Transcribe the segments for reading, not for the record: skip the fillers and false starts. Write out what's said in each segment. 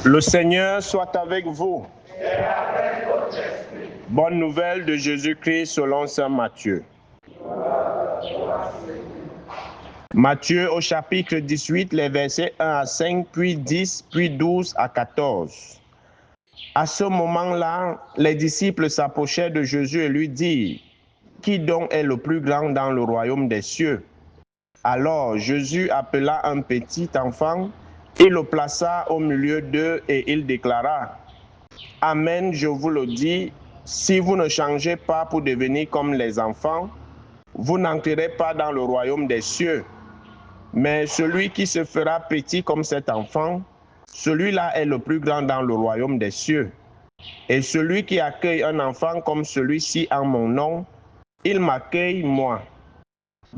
Le Seigneur soit avec vous. Bonne nouvelle de Jésus-Christ selon saint Matthieu. Matthieu au chapitre 18, les versets 1 à 5, puis 10, puis 12 à 14. À ce moment-là, les disciples s'approchèrent de Jésus et lui dirent: « Qui donc est le plus grand dans le royaume des cieux ?» Alors Jésus appela un petit enfant, il le plaça au milieu d'eux et il déclara: « Amen, je vous le dis, si vous ne changez pas pour devenir comme les enfants, vous n'entrerez pas dans le royaume des cieux. Mais celui qui se fera petit comme cet enfant, celui-là est le plus grand dans le royaume des cieux. Et celui qui accueille un enfant comme celui-ci en mon nom, il m'accueille moi.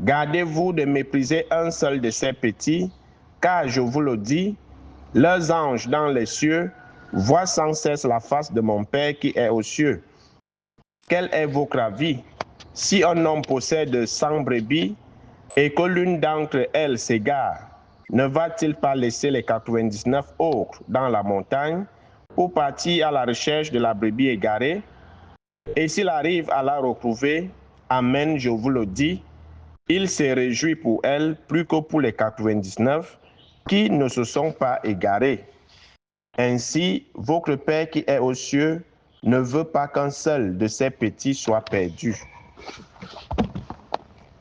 Gardez-vous de mépriser un seul de ces petits, car je vous le dis, leurs anges dans les cieux voient sans cesse la face de mon Père qui est aux cieux. Quel est votre avis? Si un homme possède 100 brebis et que l'une d'entre elles s'égare, ne va-t-il pas laisser les 99 autres dans la montagne pour partir à la recherche de la brebis égarée? Et s'il arrive à la retrouver, amen, je vous le dis, il se réjouit pour elle plus que pour les 99 qui ne se sont pas égarés. Ainsi, votre Père qui est aux cieux ne veut pas qu'un seul de ces petits soit perdu. »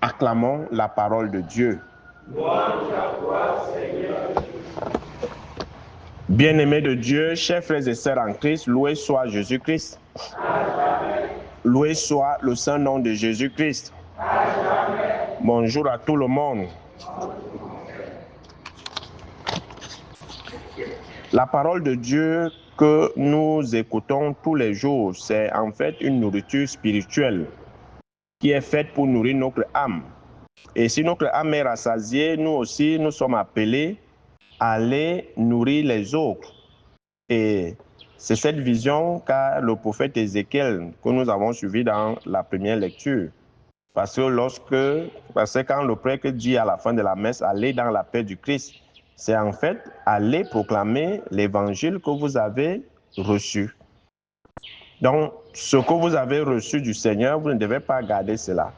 Acclamons la parole de Dieu. Louange à toi, Seigneur. Bien-aimés de Dieu, chers frères et sœurs en Christ, loué soit Jésus-Christ. Loué soit le saint nom de Jésus-Christ. Bonjour à tout le monde. La parole de Dieu que nous écoutons tous les jours, c'est en fait une nourriture spirituelle qui est faite pour nourrir notre âme. Et si notre âme est rassasiée, nous aussi, nous sommes appelés à aller nourrir les autres. Et c'est cette vision qu'a le prophète Ézéchiel que nous avons suivi dans la première lecture. Parce que quand le prêtre dit à la fin de la messe, allez dans la paix du Christ, c'est en fait aller proclamer l'évangile que vous avez reçu. Donc, ce que vous avez reçu du Seigneur, vous ne devez pas garder cela.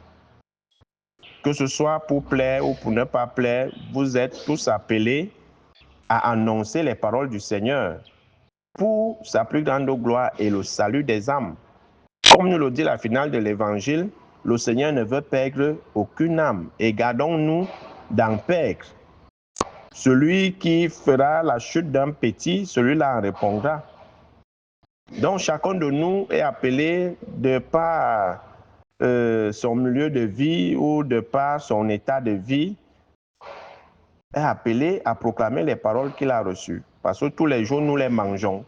Que ce soit pour plaire ou pour ne pas plaire, vous êtes tous appelés à annoncer les paroles du Seigneur pour sa plus grande gloire et le salut des âmes. Comme nous le dit la finale de l'évangile, le Seigneur ne veut perdre aucune âme et gardons-nous d'en perdre. Celui qui fera la chute d'un petit, celui-là en répondra. Donc chacun de nous est appelé de par son milieu de vie ou de par son état de vie, est appelé à proclamer les paroles qu'il a reçues. Parce que tous les jours, nous les mangeons.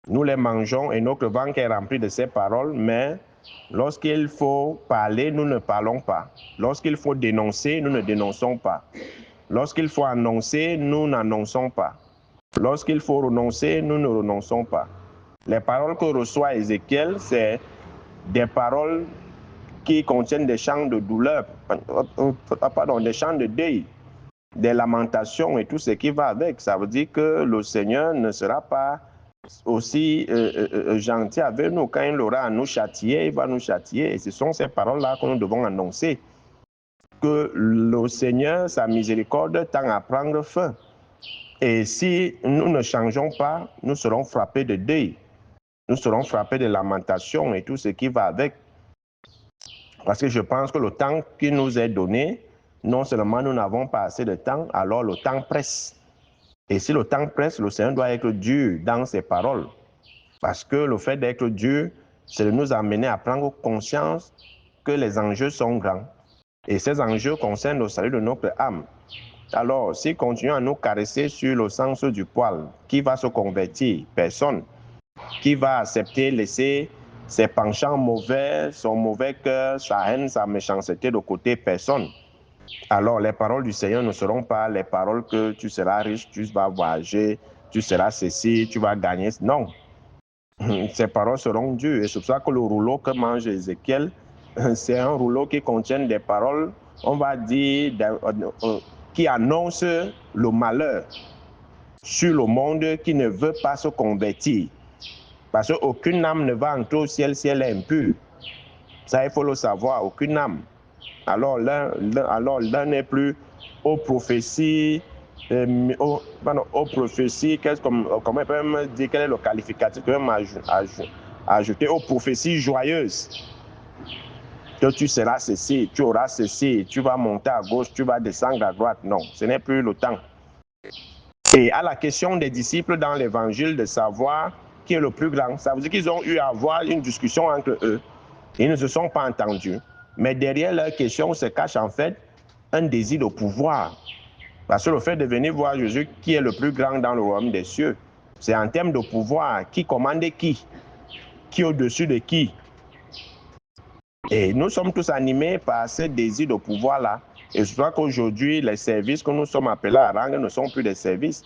Nous les mangeons et notre ventre est rempli de ces paroles, mais lorsqu'il faut parler, nous ne parlons pas. Lorsqu'il faut dénoncer, nous ne dénonçons pas. Lorsqu'il faut annoncer, nous n'annonçons pas. Lorsqu'il faut renoncer, nous ne renonçons pas. Les paroles que reçoit Ézéchiel, c'est des paroles qui contiennent des chants de douleur, pardon, des chants de deuil, des lamentations et tout ce qui va avec. Ça veut dire que le Seigneur ne sera pas aussi gentil avec nous. Quand il aura à nous châtier, il va nous châtier. Et ce sont ces paroles-là que nous devons annoncer. Que le Seigneur, sa miséricorde, tend à prendre fin. Et si nous ne changeons pas, nous serons frappés de deuil. Nous serons frappés de lamentation et tout ce qui va avec. Parce que je pense que le temps qui nous est donné, non seulement nous n'avons pas assez de temps, alors le temps presse. Et si le temps presse, le Seigneur doit être dur dans ses paroles. Parce que le fait d'être dur, c'est de nous amener à prendre conscience que les enjeux sont grands. Et ces enjeux concernent le salut de notre âme. Alors, s'il continue à nous caresser sur le sens du poil, qui va se convertir? Personne. Qui va accepter, laisser ses penchants mauvais, son mauvais cœur, sa haine, sa méchanceté de côté? Personne. Alors, les paroles du Seigneur ne seront pas les paroles que tu seras riche, tu vas voyager, tu seras ceci, tu vas gagner. Non. Ces paroles seront dures. Et c'est pour ça que le rouleau que mange Ézéchiel, c'est un rouleau qui contient des paroles, on va dire, qui annoncent le malheur. sur le monde qui ne veut pas se convertir. Parce qu'aucune âme ne va entrer au ciel si elle est impure. Ça, il faut le savoir, aucune âme. Alors l'un n'est plus aux prophéties, aux prophéties, comment on peut même dire, quel est le qualificatif que même ajouter aux prophéties joyeuses. Que tu seras ceci, tu auras ceci, tu vas monter à gauche, tu vas descendre à droite. Non, ce n'est plus le temps. Et à la question des disciples dans l'évangile de savoir qui est le plus grand, ça veut dire qu'ils ont eu à avoir une discussion entre eux. Ils ne se sont pas entendus. Mais derrière leur question se cache en fait un désir de pouvoir. Parce que le fait de venir voir Jésus qui est le plus grand dans le royaume des cieux, c'est en termes de pouvoir, qui commande qui est au-dessus de qui. Et nous sommes tous animés par ce désir de pouvoir-là. Et je crois qu'aujourd'hui, les services que nous sommes appelés à rendre ne sont plus des services,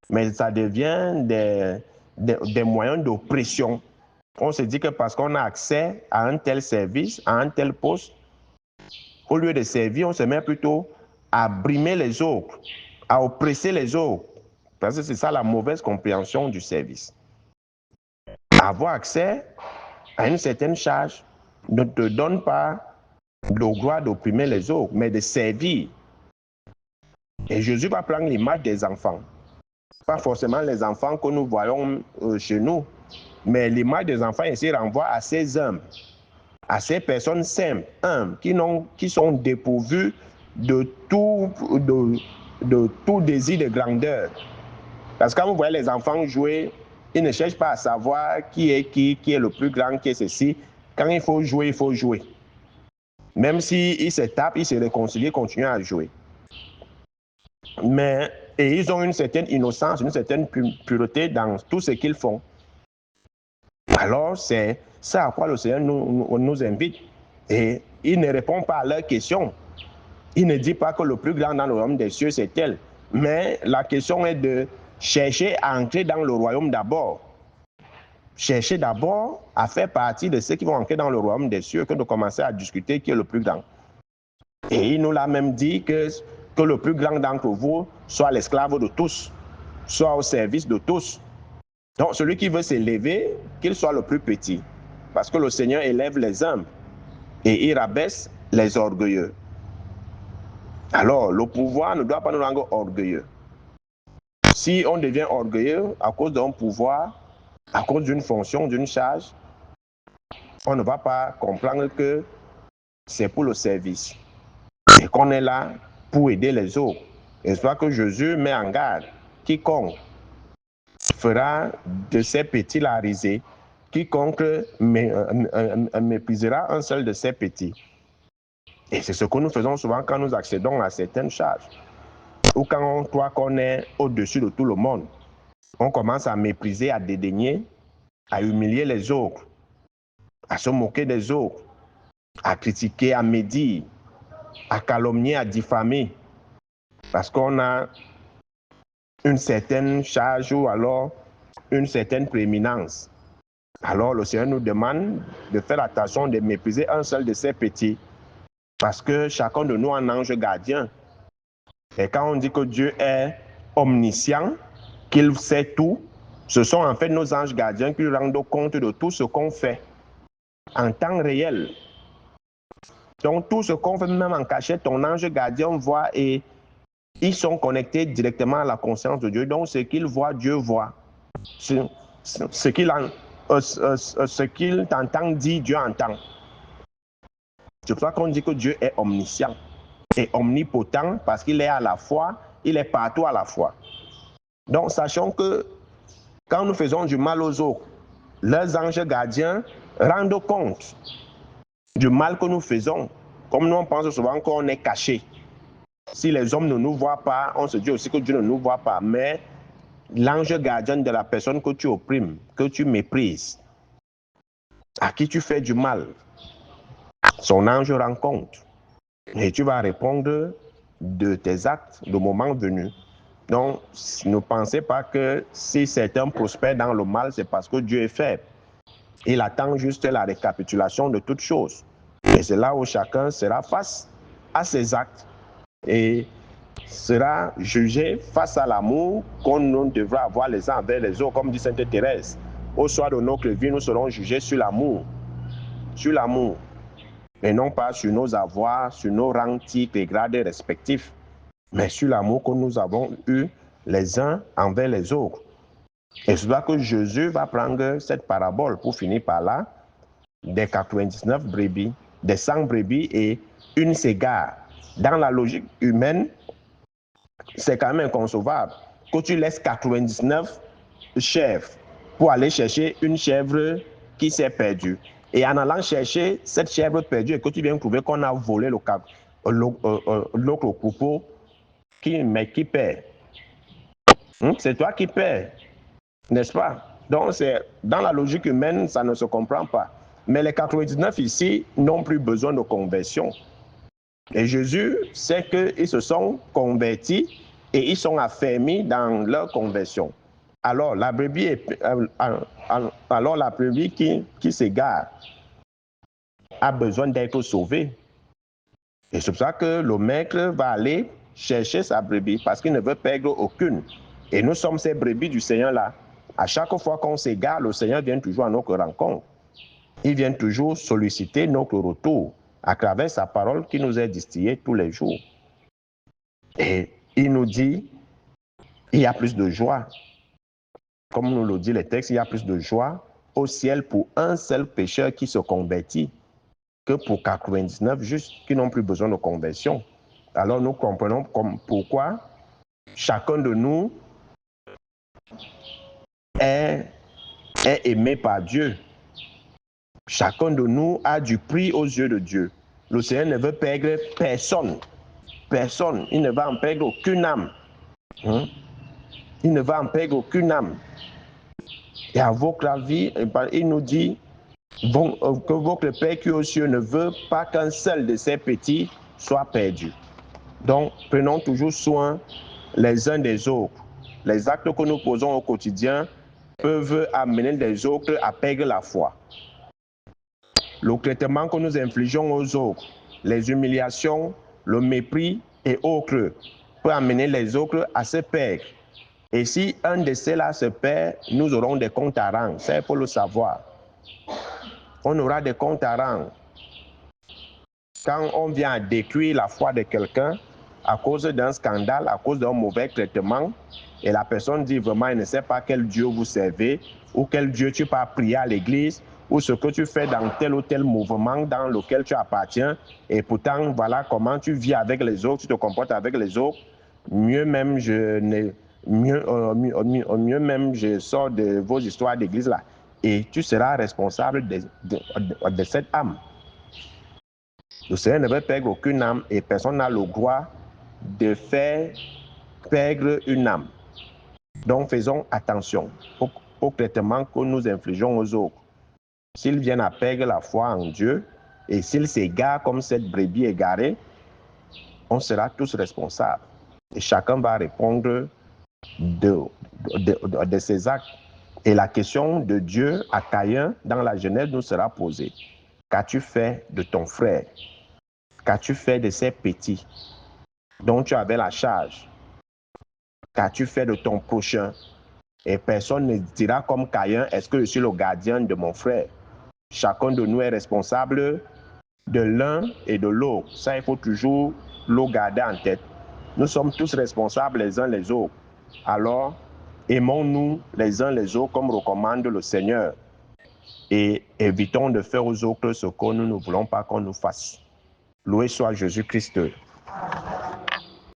mais ça devient des moyens d'oppression. On se dit que parce qu'on a accès à un tel service, à un tel poste, au lieu de servir, on se met plutôt à brimer les autres, à oppresser les autres. Parce que c'est ça la mauvaise compréhension du service. Avoir accès à une certaine charge ne te donne pas le droit d'opprimer les autres, mais de servir. Et Jésus va prendre l'image des enfants. Pas forcément les enfants que nous voyons chez nous, mais l'image des enfants ici renvoie à ces hommes, à ces personnes simples, humbles, qui sont dépourvues de tout désir de grandeur. Parce que quand vous voyez les enfants jouer, ils ne cherchent pas à savoir qui est le plus grand, qui est ceci. Quand il faut jouer, il faut jouer. Même s'ils se tapent, ils se réconcilient, continuent à jouer. Et ils ont une certaine innocence, une certaine pureté dans tout ce qu'ils font. Alors, c'est ça à quoi le Seigneur nous invite. Et il ne répond pas à leurs questions. Il ne dit pas que le plus grand dans le royaume des cieux, c'est tel. Mais la question est de chercher à entrer dans le royaume d'abord. Chercher d'abord à faire partie de ceux qui vont entrer dans le royaume des cieux que de commencer à discuter qui est le plus grand. Et il nous l'a même dit que le plus grand d'entre vous soit l'esclave de tous, soit au service de tous. Donc celui qui veut s'élever, qu'il soit le plus petit. Parce que le Seigneur élève les humbles et il rabaisse les orgueilleux. Alors le pouvoir ne doit pas nous rendre orgueilleux. Si on devient orgueilleux à cause d'un pouvoir, à cause d'une fonction, d'une charge, on ne va pas comprendre que c'est pour le service et qu'on est là pour aider les autres. Et c'est que Jésus met en garde quiconque fera de ces petits la risée, quiconque méprisera un seul de ces petits. Et c'est ce que nous faisons souvent quand nous accédons à certaines charges. Ou quand on croit qu'on est au-dessus de tout le monde. On commence à mépriser, à dédaigner, à humilier les autres, à se moquer des autres, à critiquer, à médire, à calomnier, à diffamer. Parce qu'on a une certaine charge ou alors une certaine prééminence. Alors le Seigneur nous demande de faire attention, de mépriser un seul de ces petits, parce que chacun de nous a un ange gardien. Et quand on dit que Dieu est omniscient, qu'il sait tout, ce sont en fait nos anges gardiens qui rendent compte de tout ce qu'on fait en temps réel. Donc tout ce qu'on fait même en cachette, ton ange gardien voit et ils sont connectés directement à la conscience de Dieu. Donc ce qu'il voit, Dieu voit. Ce qu'il t'entend dire, Dieu entend. C'est pour ça qu'on dit que Dieu est omniscient et omnipotent parce qu'il est à la fois, il est partout à la fois. Donc sachons que quand nous faisons du mal aux autres, leurs anges gardiens rendent compte du mal que nous faisons. Comme nous on pense souvent qu'on est caché. Si les hommes ne nous voient pas, on se dit aussi que Dieu ne nous voit pas. Mais l'ange gardien de la personne que tu opprimes, que tu méprises, à qui tu fais du mal, son ange rend compte. Et tu vas répondre de tes actes le moment venu. Donc, ne pensez pas que si certains prospèrent dans le mal, c'est parce que Dieu est faible. Il attend juste la récapitulation de toutes choses. Et c'est là où chacun sera face à ses actes. Et sera jugé face à l'amour qu'on devra avoir les uns envers les autres, comme dit Sainte Thérèse. Au soir de notre vie, nous serons jugés sur l'amour, et non pas sur nos avoirs, sur nos rangs, titres et grades respectifs, mais sur l'amour que nous avons eu les uns envers les autres. Et c'est là que Jésus va prendre cette parabole pour finir par là, des 99 brebis, des 100 brebis et une s'égare. Dans la logique humaine, c'est quand même inconcevable que tu laisses 99 chèvres pour aller chercher une chèvre qui s'est perdue. Et en allant chercher cette chèvre perdue et que tu viens trouver qu'on a volé l'autre troupeau, mais qui perd? C'est toi qui perds, n'est-ce pas? Donc, dans la logique humaine, ça ne se comprend pas. Mais les 99 ici n'ont plus besoin de conversion. Et Jésus sait qu'ils se sont convertis et ils sont affermis dans leur conversion. Alors la brebis, qui s'égare a besoin d'être sauvée. Et c'est pour ça que le maître va aller chercher sa brebis parce qu'il ne veut perdre aucune. Et nous sommes ces brebis du Seigneur là. À chaque fois qu'on s'égare, le Seigneur vient toujours à notre rencontre. Il vient toujours solliciter notre retour à travers sa parole qui nous est distillée tous les jours. Et il nous dit, il y a plus de joie. Comme nous le dit les textes, il y a plus de joie au ciel pour un seul pécheur qui se convertit que pour 99 justes qui n'ont plus besoin de conversion. Alors nous comprenons pourquoi chacun de nous est aimé par Dieu. Chacun de nous a du prix aux yeux de Dieu. Le Seigneur ne veut perdre personne. Personne. Il ne va en perdre aucune âme. Il ne va en perdre aucune âme. Et à votre avis, il nous dit que votre Père qui est aux cieux ne veut pas qu'un seul de ses petits soit perdu. Donc, prenons toujours soin les uns des autres. Les actes que nous posons au quotidien peuvent amener les autres à perdre la foi. Le traitement que nous infligeons aux autres, les humiliations, le mépris et autres, peut amener les autres à se perdre. Et si un de ceux-là se perd, nous aurons des comptes à rendre. Ça, il faut le savoir. On aura des comptes à rendre. Quand on vient à détruire la foi de quelqu'un à cause d'un scandale, à cause d'un mauvais traitement, et la personne dit vraiment, elle ne sait pas quel Dieu vous servez, ou quel Dieu tu peux prier à l'église, ou ce que tu fais dans tel ou tel mouvement dans lequel tu appartiens, et pourtant, voilà comment tu vis avec les autres, tu te comportes avec les autres, mieux même je sors de vos histoires d'église là, et tu seras responsable de cette âme. Le Seigneur ne veut perdre aucune âme et personne n'a le droit de faire perdre une âme. Donc faisons attention au traitement que nous infligeons aux autres. S'ils viennent à perdre la foi en Dieu et s'ils s'égarent comme cette brebis égarée, on sera tous responsables. Et chacun va répondre de ses actes. Et la question de Dieu à Caïn dans la Genèse nous sera posée. Qu'as-tu fait de ton frère? Qu'as-tu fait de ces petits dont tu avais la charge? Qu'as-tu fait de ton prochain? Et personne ne dira comme Caïn, est-ce que je suis le gardien de mon frère? Chacun de nous est responsable de l'un et de l'autre. Ça, il faut toujours le garder en tête. Nous sommes tous responsables les uns les autres. Alors, aimons-nous les uns les autres comme recommande le Seigneur. Et évitons de faire aux autres ce que nous ne voulons pas qu'on nous fasse. Loué soit Jésus-Christ.